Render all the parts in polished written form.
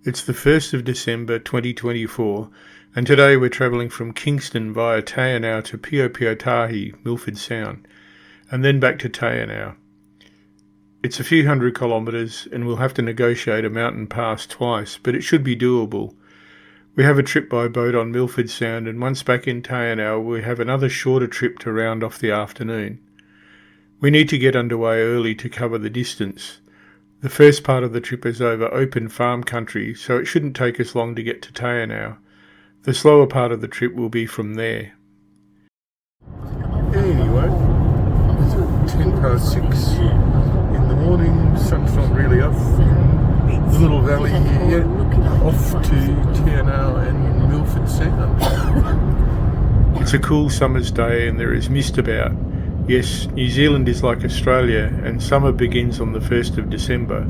It's the 1st of December 2024 and today we're travelling from Kingston via Te Anau to Piopiotahi, Milford Sound, and then back to Te Anau. It's a few hundred kilometres and we'll have to negotiate a mountain pass twice, but it should be doable. We have a trip by boat on Milford Sound, and once back in Te Anau we have another shorter trip to round off the afternoon. We need to get underway early to cover the distance. The first part of the trip is over open farm country, so it shouldn't take us long to get to Te Anau. The slower part of the trip will be from there. Anyway, it's 6:10 in the morning, sun's not really up in the little valley here yet, off to Te Anau and Milford Sound. It's a cool summer's day and there is mist about. Yes, New Zealand is like Australia and summer begins on the 1st of December.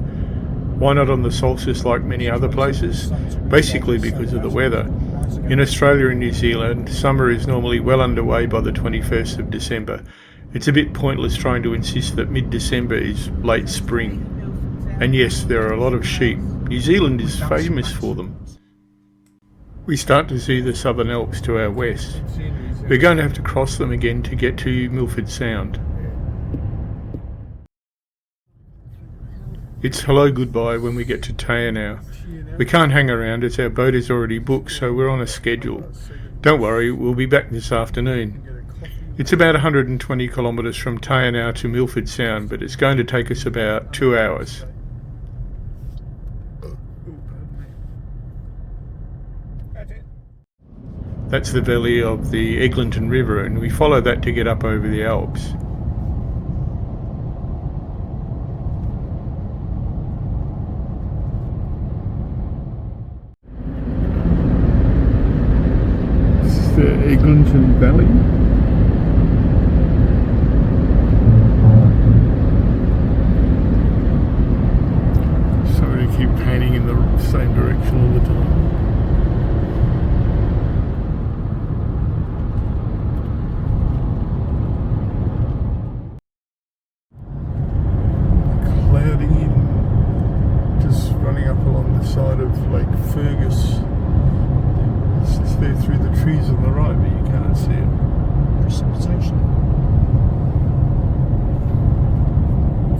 Why not on the solstice like many other places? Basically because of the weather. In Australia and New Zealand, summer is normally well underway by the 21st of December. It's a bit pointless trying to insist that mid-December is late spring. And yes, there are a lot of sheep. New Zealand is famous for them. We start to see the Southern Alps to our west. We're going to have to cross them again to get to Milford Sound. It's hello goodbye when we get to Te Anau. We can't hang around as our boat is already booked, so we're on a schedule. Don't worry, we'll be back this afternoon. It's about 120 kilometres from Te Anau to Milford Sound, but it's going to take us about 2 hours. That's the valley of the Eglinton River, and we follow that to get up over the Alps. This is the Eglinton Valley. Sorry to keep panning in the same direction all the time. Side of Lake Fergus. It's there through the trees on the right, but you can't see it. Precipitation.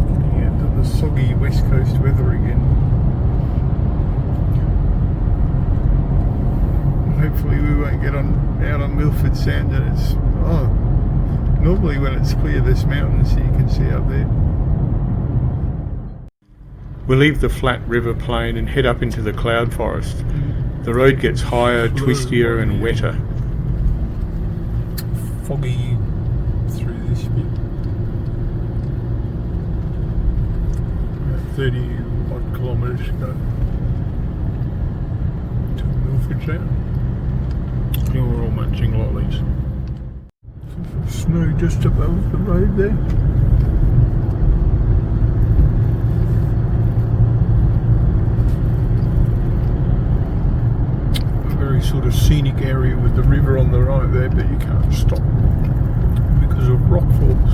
Getting into the soggy west coast weather again. Hopefully we won't get out on Milford Sound and it's normally when it's clear there's mountains that you can see up there. We leave the flat river plain and head up into the cloud forest. The road gets higher, twistier and wetter. Foggy through this bit. About 30 odd kilometres to go to Milford Sound. Here we're all munching lollies. Some snow just above the road there. Sort of scenic area with the river on the right there, but you can't stop because of rock falls.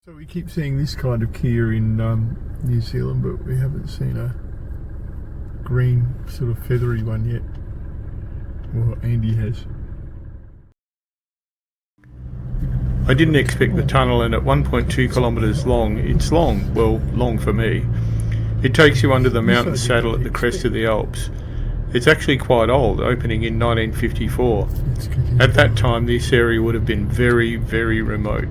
So we keep seeing this kind of Kia in New Zealand, but we haven't seen a green sort of feathery one yet. Well, Andy has. I didn't expect the tunnel, and at 1.2 kilometres long, it's long, well, long for me. It takes you under the mountain saddle at the crest of the Alps. It's actually quite old, opening in 1954. At that time, this area would have been very, very remote.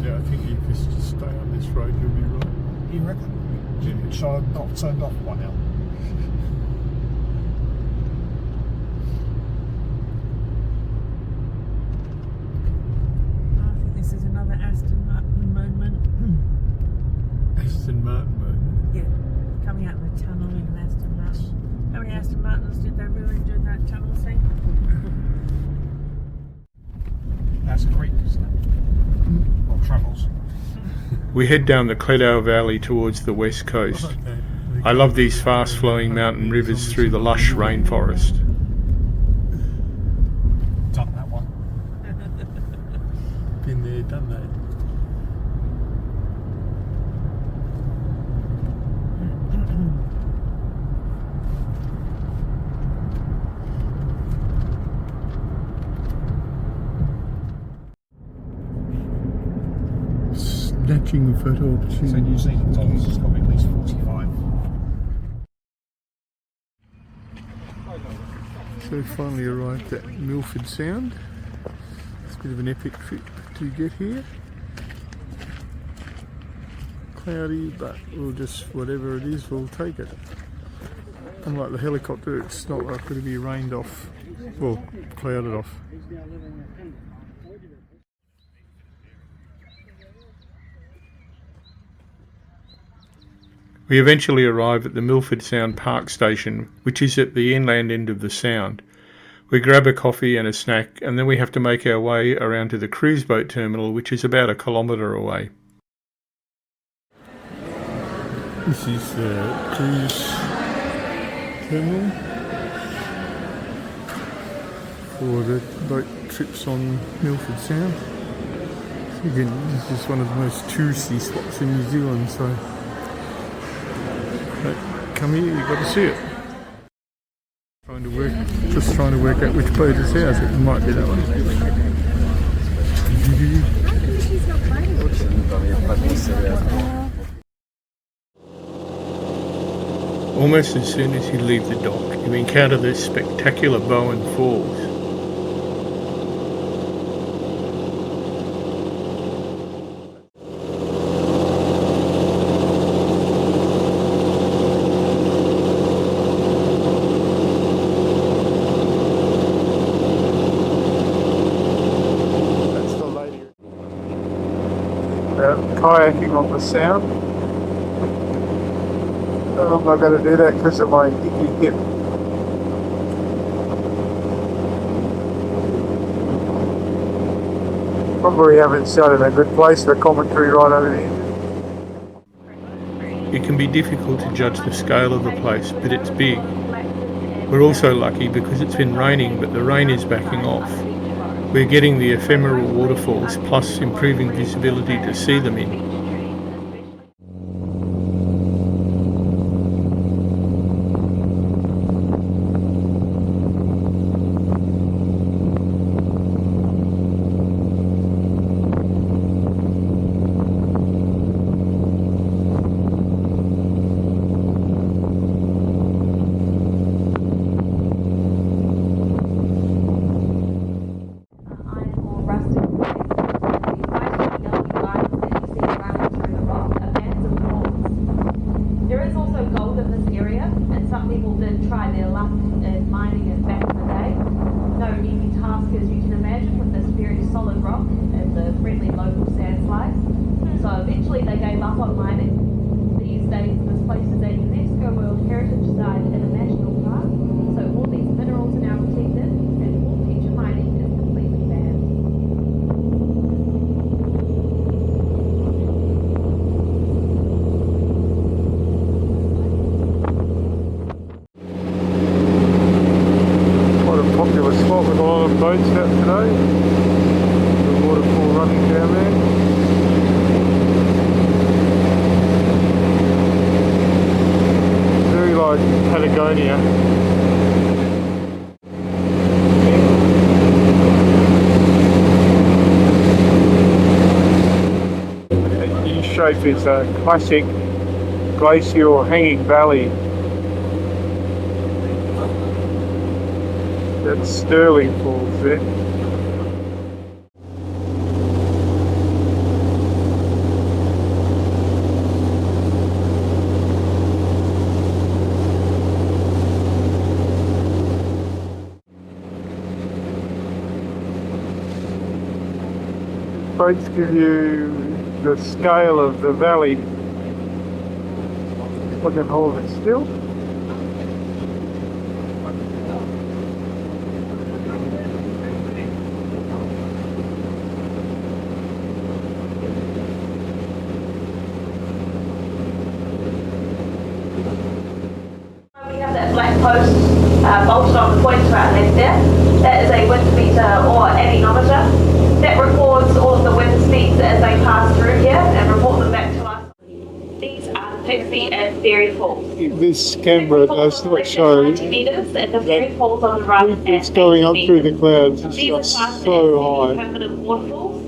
Yeah, I think if you just stay on this road, you'll be right. You reckon? Yeah. So I've not turned off one now. I think this is another Aston Martin moment. Aston Martin moment? Yeah, coming out of the tunnel in an Aston Martin. Aston Martins, did they really do that tunnel thing? That's a creek, isn't it? Or travels. We head down the Cleddau Valley towards the west coast. Okay. I love these fast-flowing mountain rivers through the lush rainforest. Done that one. Been there, done that. Snatching photo opportunity. So New Zealand dollars has got to be at least 45. So finally arrived at Milford Sound. It's a bit of an epic trip to get here. Cloudy, but we'll just, whatever it is, we'll take it. Unlike the helicopter, it's not likely to be rained off, well, clouded off. We eventually arrive at the Milford Sound Park Station, which is at the inland end of the sound. We grab a coffee and a snack, and then we have to make our way around to the cruise boat terminal, which is about 1 kilometre away. This is the cruise terminal for the boat trips on Milford Sound. So again, this is one of the most touristy spots in New Zealand, so come here, you've got to see it. Just trying to work out which boat is ours. It might be that one. Almost as soon as you leave the dock, you encounter this spectacular Bowen Falls. Kayaking on the sound. I'm not going to do that because of my icky hip. Probably haven't shot in a good place for commentary right over there. It can be difficult to judge the scale of the place, but it's big. We're also lucky because it's been raining, but the rain is backing off. We're getting the ephemeral waterfalls plus improving visibility to see them in. It's a classic glacial hanging valley. That's Sterling Falls there. Boats give you the scale of the valley. I can hold it still. We have that black post bolted on the point to our left there. That is a wind meter or anemometer that records all of the wind speeds as they pass through here and report them back to us. These are the Pixie and Fairy Falls. This camera does not show 90 meters and the Fairy Falls on the right. it's going up through the clouds. It's These are just classed so as high. permanent waterfalls.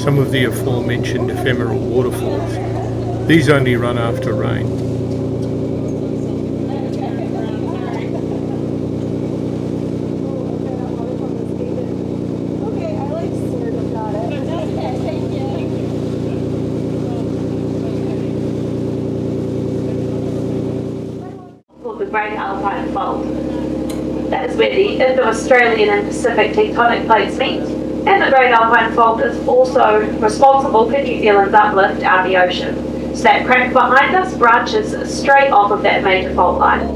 Some of the aforementioned ephemeral waterfalls. These only run after rain. The Great Alpine Fault. That is where the Indo-Australian and Pacific tectonic plates meet, and the Great Alpine Fault is also responsible for New Zealand's uplift out of the ocean. So that crack behind us branches straight off of that major fault line.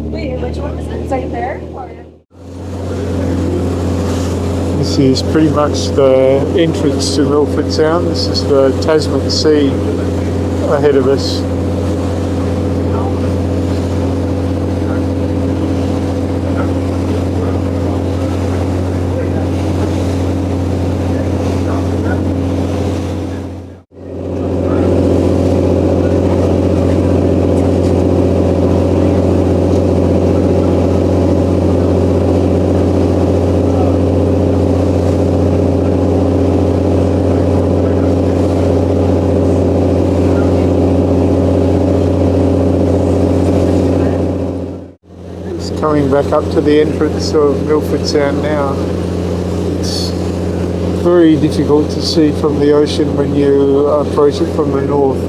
Wait, which one is it? Right there? This is pretty much the entrance to Milford Sound. This is the Tasman Sea ahead of us. Coming back up to the entrance of Milford Sound now. It's very difficult to see from the ocean when you approach it from the north.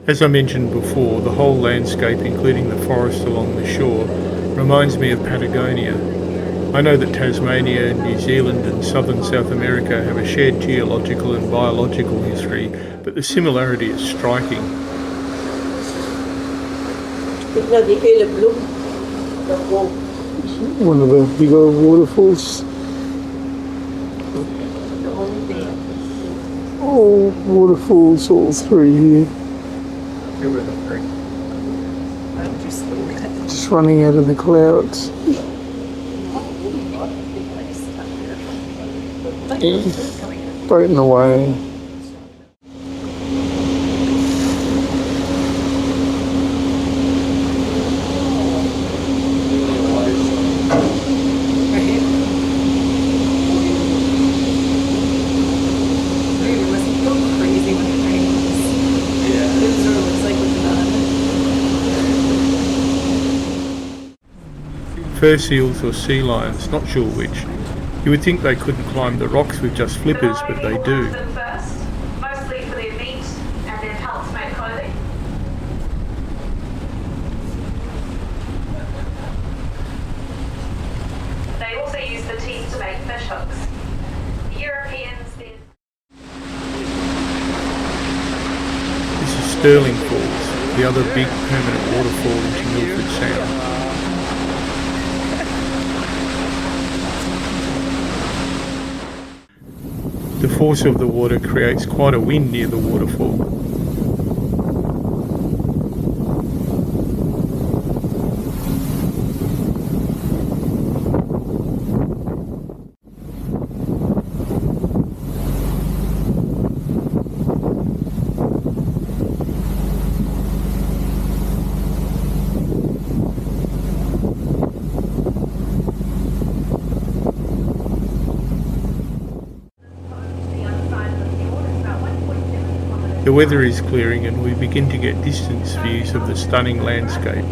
As I mentioned before, the whole landscape, including the forest along the shore, reminds me of Patagonia. I know that Tasmania, New Zealand and southern South America have a shared geological and biological history, but the similarity is striking. One of the bigger waterfalls. All waterfalls all through here. Just running out of the clouds. Floating away. Fur seals or sea lions, not sure which. You would think they couldn't climb the rocks with just flippers, but they do. First, mostly for their meat and their pelts make clothing. They also use the teeth to make fish hooks. The Europeans then... This is Stirling Falls, the other big permanent waterfall into Milford Sound. The force of the water creates quite a wind near the waterfall. The weather is clearing and we begin to get distance views of the stunning landscape.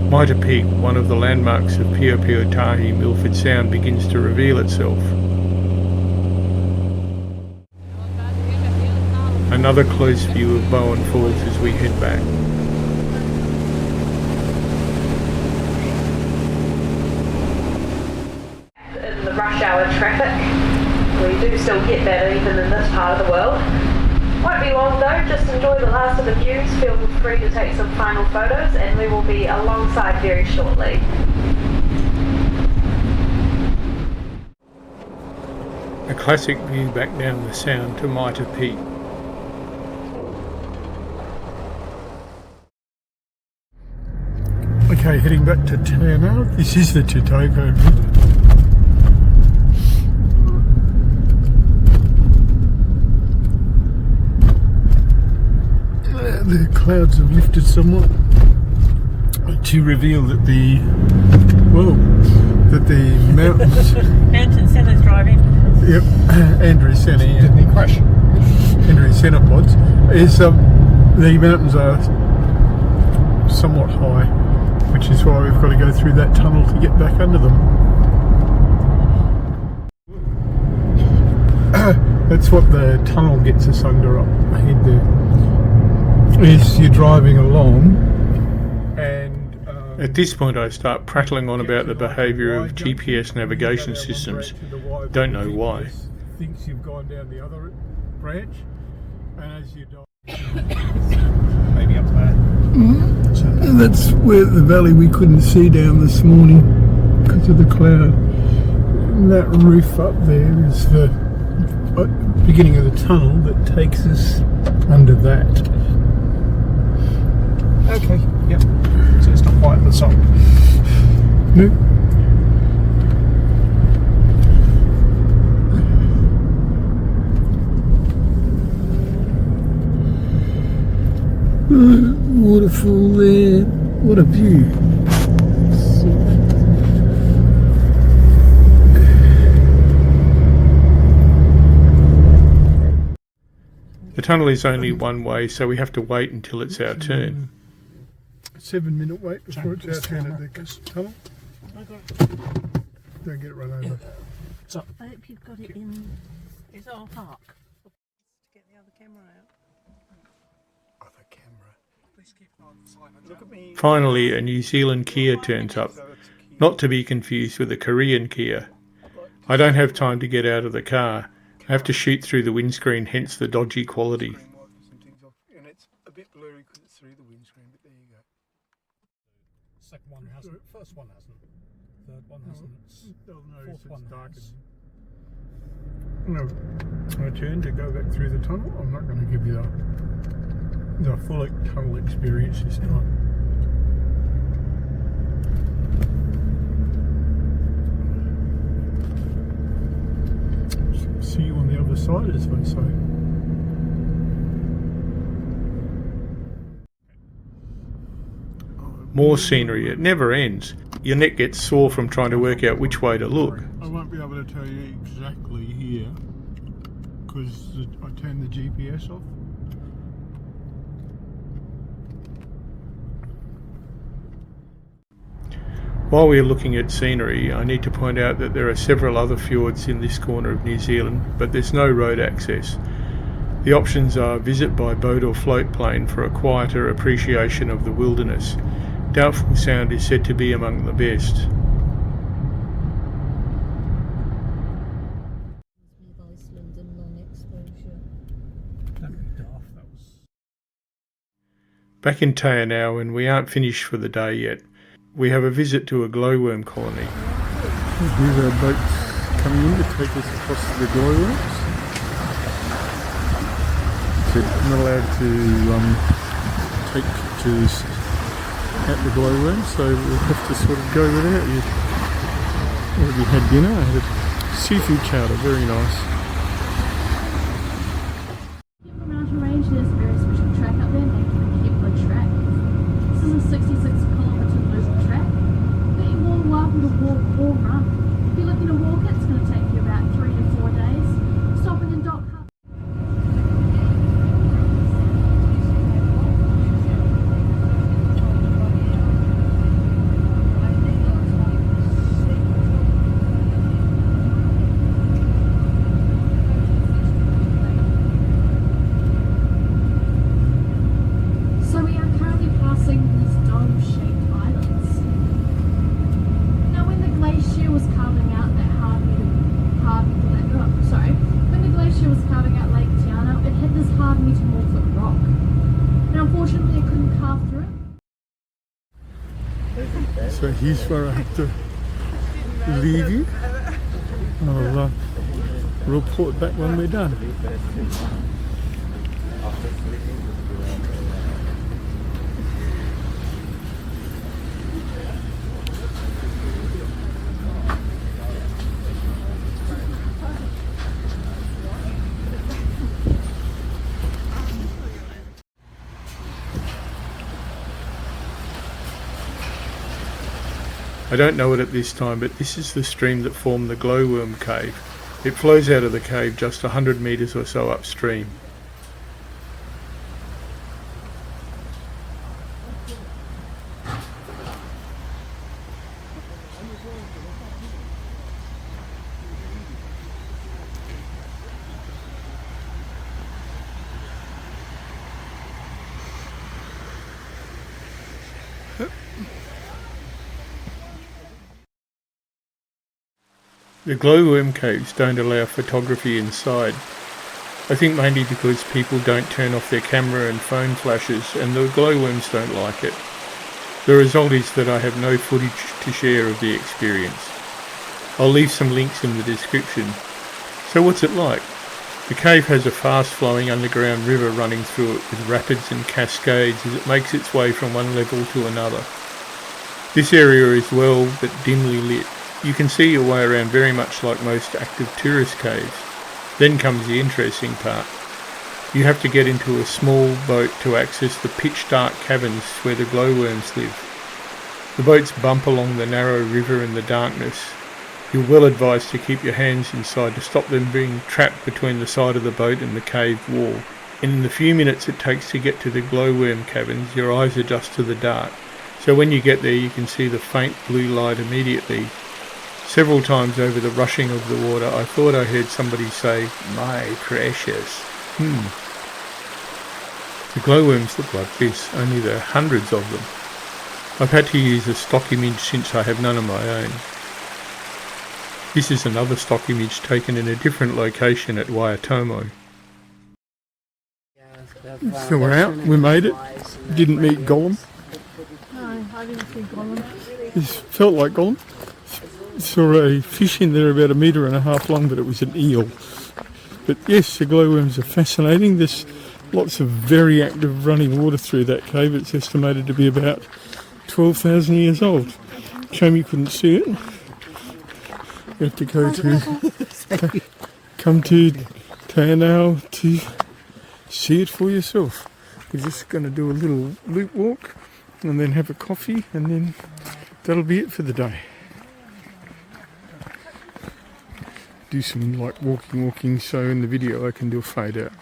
Mitre Peak, one of the landmarks of Piopiotahi, Milford Sound, begins to reveal itself. Another close view of Bowen Falls as we head back. In the rush hour traffic, we do still get that even in this part of the world. Won't be long though, just enjoy the last of the views, feel free to take some final photos and we will be alongside very shortly. A classic view back down the Sound to Mitre Peak. Okay, heading back to Te Anau. This is the Titoko River. The clouds have lifted somewhat to reveal that the mountains. Mountain Centre's driving. Yep, Andrew Senna. Didn't he crash? Andrew Senna pods. Is the mountains are somewhat high, which is why we've got to go through that tunnel to get back under them. That's what the tunnel gets us under up ahead there. Is you're driving along and At this point I start prattling on about the behaviour of GPS navigation systems. Don't know why. Thinks you've gone down the other branch, and as you dive, Maybe up there. and that's where the valley we couldn't see down this morning because of the cloud. And that roof up there is the beginning of the tunnel that takes us under that. Okay, yep. So it's not quite at the top. No. Waterfall there. What a view. The tunnel is only one way, so we have to wait until it's our turn. 7-minute wait before it's our turn at the tunnel. Don't get run over. I hope you've got it in. It's our park. Get the other camera out. Other camera. Please keep on silent. Look at me. Finally, a New Zealand Kia turns up, not to be confused with a Korean Kia. I don't have time to get out of the car. I have to shoot through the windscreen, hence the dodgy quality. And it's a bit blurry because it's through the windscreen, but there you go. Second one hasn't. First one hasn't. Third one hasn't. Fourth one has. No, I turn to go back through the tunnel. I'm not going to give you the full tunnel experience this time. See you on the other side, as they say. More scenery, it never ends. Your neck gets sore from trying to work out which way to look. I won't be able to tell you exactly here because I turned the GPS off. While we are looking at scenery, I need to point out that there are several other fjords in this corner of New Zealand, but there's no road access. The options are visit by boat or float plane for a quieter appreciation of the wilderness. Doubtful Sound is said to be among the best. Iceland and non-exposure. That'd be daft. That was. Back in Te Anau, and we aren't finished for the day yet. We have a visit to a glowworm colony. Here's our boats coming in to take us across to the glowworms. So I'm not allowed to take pictures at the glowworm, so we'll have to sort of go without you. Already had dinner. I had a seafood chowder, very nice. Mountain range, there's a very special track up there named the Piopiotahi track. This is a 66-kilometre loop track that you're more than welcome to walk or run. If you're looking to walk it, it's going to take you about 3 to 4 days. Stopping in Dock Hut. So we are currently passing these dome-shaped islands. Now when the glacier was carving out when the glacier was carving out Lake Te Anau, it hit this hard metamorphic rock. And unfortunately it couldn't carve through it. So here's where I have to leave you. I'll report back when we're done. I don't know it at this time, but this is the stream that formed the glowworm cave. It flows out of the cave just 100 metres or so upstream. The glowworm caves don't allow photography inside. I think mainly because people don't turn off their camera and phone flashes, and the glowworms don't like it. The result is that I have no footage to share of the experience. I'll leave some links in the description. So what's it like? The cave has a fast-flowing underground river running through it with rapids and cascades as it makes its way from one level to another. This area is well but dimly lit. You can see your way around very much like most active tourist caves. Then comes the interesting part. You have to get into a small boat to access the pitch-dark caverns where the glowworms live. The boats bump along the narrow river in the darkness. You're well advised to keep your hands inside to stop them being trapped between the side of the boat and the cave wall. And in the few minutes it takes to get to the glowworm caverns, your eyes adjust to the dark. So when you get there you can see the faint blue light immediately. Several times over the rushing of the water I thought I heard somebody say, "My precious." The glowworms look like this, only there are hundreds of them. I've had to use a stock image since I have none of my own. This is another stock image taken in a different location at Waitomo. So we're out, we made it. Didn't meet Gollum. No, I didn't see Gollum. It felt like Gollum. Saw a fish in there about 1.5 meters long, but it was an eel. But yes, the glowworms are fascinating. There's lots of very active running water through that cave. It's estimated to be about 12,000 years old. Shame you couldn't see it. You have to go to come to Te Anau to see it for yourself. We're just going to do a little loop walk and then have a coffee, and then that'll be it for the day. Do some like walking, so in the video I can do a fade out.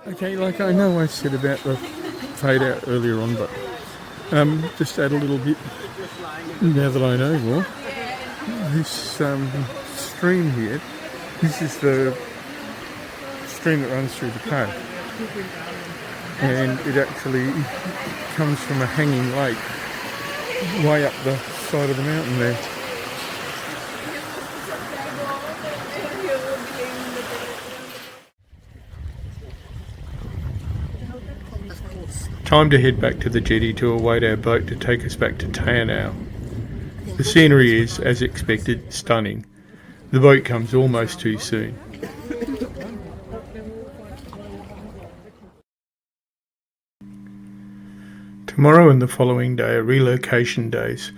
Okay, like I know I said about the fade out earlier on, but just add a little bit now that I know more. This stream here, this is the stream that runs through the cave, and it actually comes from a hanging lake way up the side of the mountain there. Time to head back to the jetty to await our boat to take us back to Te Anau. The scenery is, as expected, stunning. The boat comes almost too soon. Tomorrow and the following day are relocation days.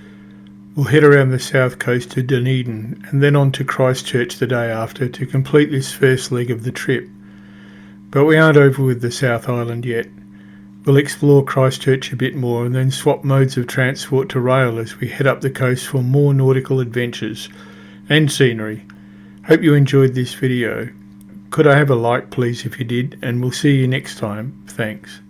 We'll head around the south coast to Dunedin and then on to Christchurch the day after to complete this first leg of the trip. But we aren't over with the South Island yet. We'll explore Christchurch a bit more and then swap modes of transport to rail as we head up the coast for more nautical adventures and scenery. Hope you enjoyed this video. Could I have a like please if you did, and we'll see you next time. Thanks.